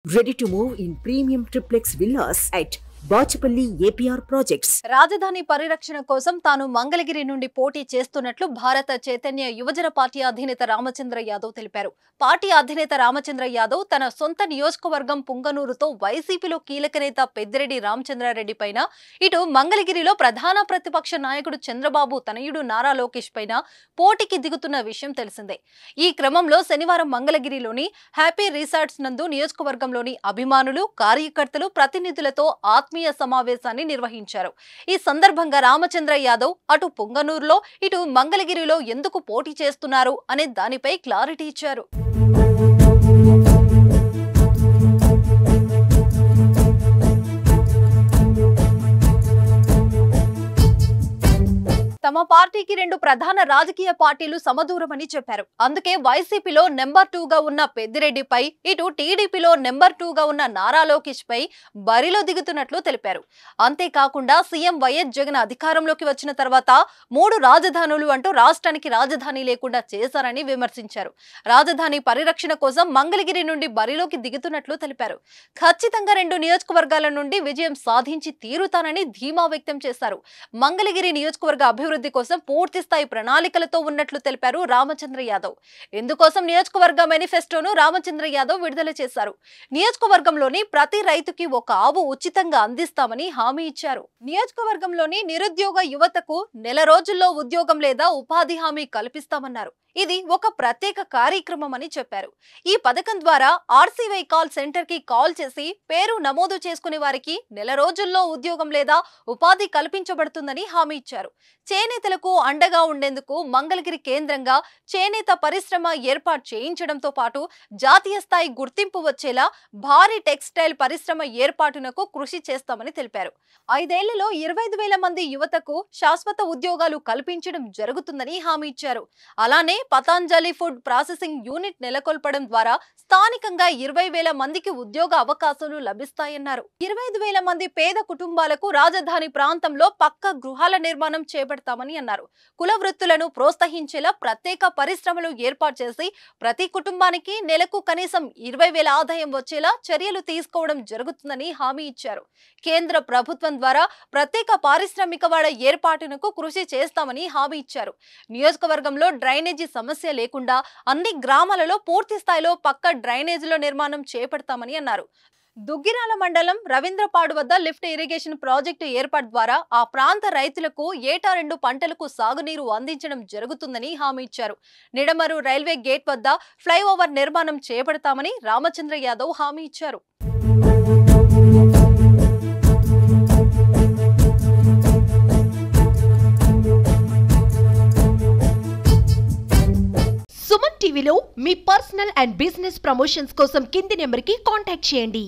Ready to move in premium triplex villas at Bachapalli APR Projects. రాజధాని పరిరక్షణ కోసం తాను మంగళగిరి నుండి పోటీ చేస్తున్నట్లు భారత చైతన్య యువజన పార్టీ అధినేత రామచంద్ర యాదవ్ తెలిపారు. పార్టీ అధినేత రామచంద్ర యాదవ్ తన సొంత నియోజకవర్గం పుంగనూరుతో వైసీపీలో కీలక నేత పెద్దిరెడ్డి రామచంద్రారెడ్డి పైన, ఇటు మంగళగిరిలో ప్రధాన ప్రతిపక్ష నాయకుడు చంద్రబాబు తనయుడు నారా లోకేష్ పైన పోటీకి దిగుతున్న విషయం తెలిసిందే. ఈ క్రమంలో శనివారం మంగళగిరిలోని హ్యాపీ రిసార్ట్స్ నందు నియోజకవర్గంలోని అభిమానులు, కార్యకర్తలు, ప్రతినిధులతో ఆత్మీయ సమావేశాన్ని నిర్వహించారు. ఈ సందర్భంగా రామచంద్ర యాదవ్ అటు పుంగనూరులో, ఇటు మంగళగిరిలో ఎందుకు పోటీ చేస్తున్నారు అనే దానిపై క్లారిటీ ఇచ్చారు. తమ పార్టీకి రెండు ప్రధాన రాజకీయ పార్టీలు సమదూరమని చెప్పారు. అందుకే వైసీపీలో నెంబర్ 2 గా ఉన్న పెద్దిరెడ్డిపై, ఇటు టీడీపీలో నెంబర్ 2 గా ఉన్న నారా లోకేష్ పై బరిలో దిగుతున్నట్లు తెలిపారు. అంతేకాకుండా సీఎం వైఎస్ జగన్ అధికారంలోకి వచ్చిన తర్వాత 3 రాజధానులు అంటూ రాష్ట్రానికి రాజధాని లేకుండా చేశారని విమర్శించారు. రాజధాని పరిరక్షణ కోసం మంగళగిరి నుండి బరిలోకి దిగుతున్నట్లు తెలిపారు. ఖచ్చితంగా 2 నియోజకవర్గాల నుండి విజయం సాధించి తీరుతానని ధీమా వ్యక్తం చేశారు. మంగళగిరి నియోజకవర్గ అభివృద్ధి కోసం పూర్తి స్థాయి ప్రణాళికలతో ఉన్నట్లు తెలిపారు రామచంద్ర యాదవ్. ఇందుకోసం నియోజకవర్గ మేనిఫెస్టోను రామచంద్ర యాదవ్ విడుదల చేశారు. నియోజకవర్గంలోని ప్రతి రైతుకి ఒక ఆవు ఉచితంగా అందిస్తామని హామీ ఇచ్చారు. నియోజకవర్గంలోని నిరుద్యోగ యువతకు నెల రోజుల్లో ఉద్యోగం లేదా ఉపాధి హామీ కల్పిస్తామన్నారు. ఇది ఒక ప్రత్యేక కార్యక్రమం అని చెప్పారు. ఈ పథకం ద్వారా ఆర్సీవై కాల్ సెంటర్ కి కాల్ చేసి పేరు నమోదు చేసుకునే వారికి నెల రోజుల్లో ఉద్యోగం లేదా ఉపాధి కల్పించబడుతుందని హామీ ఇచ్చారు. చేనేతలకు అండగా ఉండేందుకు మంగళగిరి కేంద్రంగా చేనేత పరిశ్రమ ఏర్పాటు చేయించడంతో పాటు జాతీయ స్థాయి గుర్తింపు వచ్చేలా భారీ టెక్స్టైల్ పరిశ్రమ ఏర్పాటునకు కృషి చేస్తామని తెలిపారు. 5 ఏళ్లలో 25,000 మంది యువతకు శాశ్వత ఉద్యోగాలు కల్పించడం జరుగుతుందని హామీ ఇచ్చారు. అలానే పతాంజలి ఫుడ్ ప్రాసెసింగ్ యూనిట్ నెలకొల్పడం ద్వారా స్థానికంగా 20,000 మందికి ఉద్యోగ అవకాశాలు లభిస్తాయన్నారు. 25,000 మంది పేద కుటుంబాలకు రాజధాని ప్రాంతంలో పక్కా గృహాల నిర్మాణం చేపడతామని అన్నారు. కుల వృత్తులను ప్రోత్సహించేలా ప్రత్యేక పరిశ్రమలు ఏర్పాటు చేసి ప్రతి కుటుంబానికి నెలకు కనీసం 20,000 ఆదాయం వచ్చేలా చర్యలు తీసుకోవడం జరుగుతుందని హామీ ఇచ్చారు. కేంద్ర ప్రభుత్వం ద్వారా ప్రత్యేక పారిశ్రామికవాడ ఏర్పాటునకు కృషి చేస్తామని హామీ ఇచ్చారు. నియోజకవర్గంలో డ్రైనేజీ సమస్య లేకుండా అన్ని గ్రామాలలో పూర్తి స్థాయిలో పక్క డ్రైనేజీల నిర్మాణం చేపడతామని అన్నారు. దుగ్గిరాల మండలం రవీంద్రపాడు వద్ద లిఫ్ట్ ఇరిగేషన్ ప్రాజెక్టు ఏర్పాటు ద్వారా ఆ ప్రాంత రైతులకు ఏటా 2 పంటలకు సాగునీరు అందించడం జరుగుతుందని హామీ ఇచ్చారు. నిడమరు రైల్వే గేట్ వద్ద ఫ్లైఓవర్ నిర్మాణం చేపడతామని రామచంద్ర యాదవ్ హామీ ఇచ్చారు. సుమన్ టీవీలో మీ పర్సనల్ అండ్ బిజినెస్ ప్రమోషన్స్ కోసం కింది నెంబర్కి కాంటాక్ట్ చేయండి.